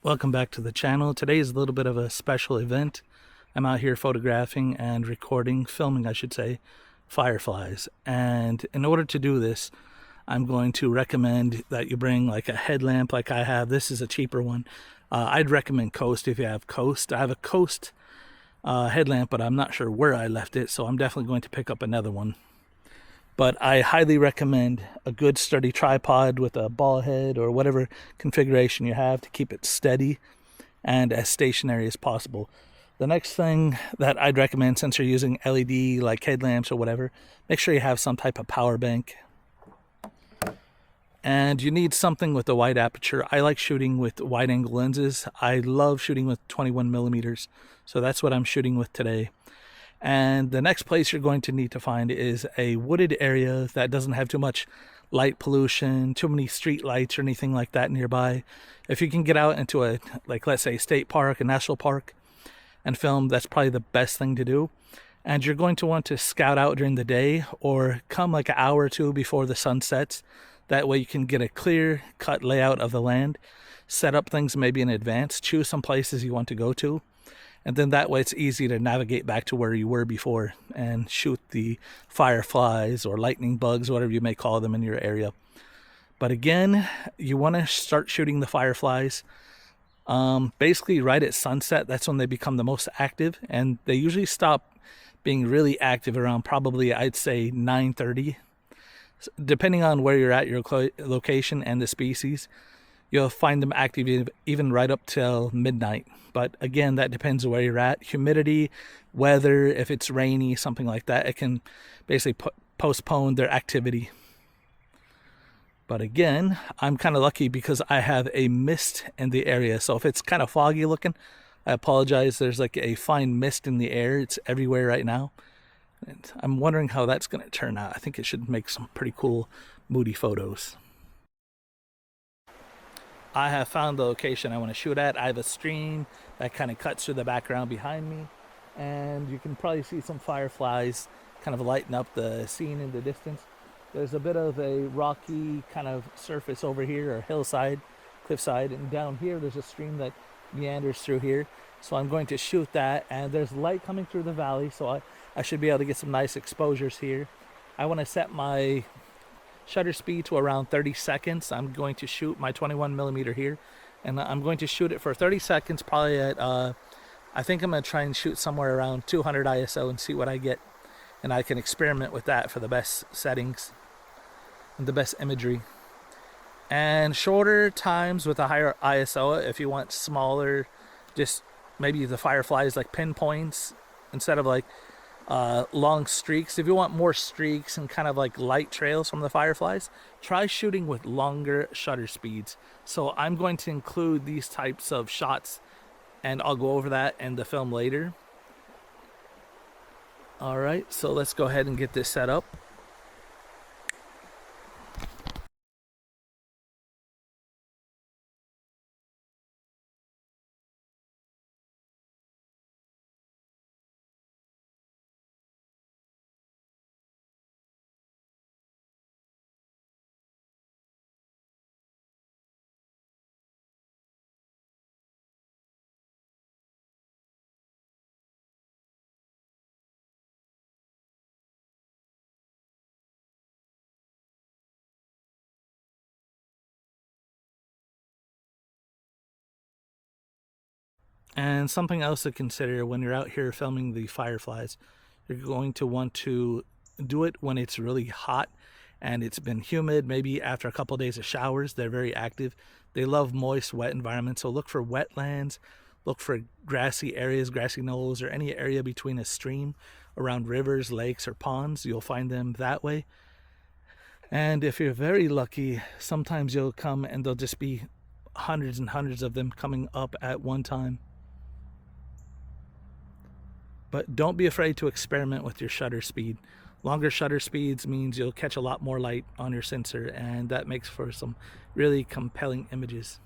Welcome back to the channel. Today is a little bit of a special event. I'm out here photographing and filming I should say, fireflies. And in order to do this, I'm going to recommend that you bring like a headlamp like I have. This is a cheaper one. I'd recommend Coast if you have Coast. I have a Coast headlamp, but I'm not sure where I left it, so I'm definitely going to pick up another one. But I highly recommend a good sturdy tripod with a ball head or whatever configuration you have to keep it steady and as stationary as possible. The next thing that I'd recommend, since you're using LED like headlamps or whatever, make sure you have some type of power bank. And you need something with a wide aperture. I like shooting with wide angle lenses. I love shooting with 21 millimeters. So that's what I'm shooting with today. And the next place you're going to need to find is a wooded area that doesn't have too much light pollution, too many street lights or anything like that nearby. If you can get out into a, like let's say, state park, a national park, and film, that's probably the best thing to do. And you're going to want to scout out during the day or come like an hour or two before the sun sets. That way you can get a clear cut layout of the land, set up things maybe in advance, choose some places you want to go to. And then that way it's easy to navigate back to where you were before and shoot the fireflies or lightning bugs, whatever you may call them in your area. But again, you want to start shooting the fireflies basically right at sunset. That's when they become the most active, and they usually stop being really active around probably, I'd say, 9:30. Depending on where you're at, your location and the species, you'll find them active even right up till midnight. But again, that depends where you're at. Humidity, weather, if it's rainy, something like that, it can basically postpone their activity. But again, I'm kind of lucky because I have a mist in the area. So if it's kind of foggy looking, I apologize. There's like a fine mist in the air. It's everywhere right now. And I'm wondering how that's going to turn out. I think it should make some pretty cool, moody photos. I have found the location I want to shoot at. I have a stream that kind of cuts through the background behind me, and you can probably see some fireflies kind of lighten up the scene in the distance. There's a bit of a rocky kind of surface over here, or hillside, cliffside, and down here there's a stream that meanders through here. So I'm going to shoot that, and there's light coming through the valley, so I should be able to get some nice exposures here. I want to set my shutter speed to around 30 seconds. I'm going to shoot my 21 millimeter here, and I'm going to shoot it for 30 seconds, probably at, I think I'm going to try and shoot somewhere around 200 ISO and see what I get. And I can experiment with that for the best settings and the best imagery. And shorter times with a higher ISO, if you want smaller, just maybe the fireflies like pinpoints instead of like long streaks. If you want more streaks and kind of like light trails from the fireflies, try shooting with longer shutter speeds. So I'm going to include these types of shots, and I'll go over that in the film later. All right, so let's go ahead and get this set up. And something else to consider when you're out here filming the fireflies, you're going to want to do it when it's really hot and it's been humid. Maybe after a couple of days of showers, they're very active. They love moist, wet environments. So look for wetlands, look for grassy areas, grassy knolls, or any area between a stream, around rivers, lakes, or ponds. You'll find them that way. And if you're very lucky, sometimes you'll come and there'll just be hundreds and hundreds of them coming up at one time. But don't be afraid to experiment with your shutter speed. Longer shutter speeds means you'll catch a lot more light on your sensor, and that makes for some really compelling images.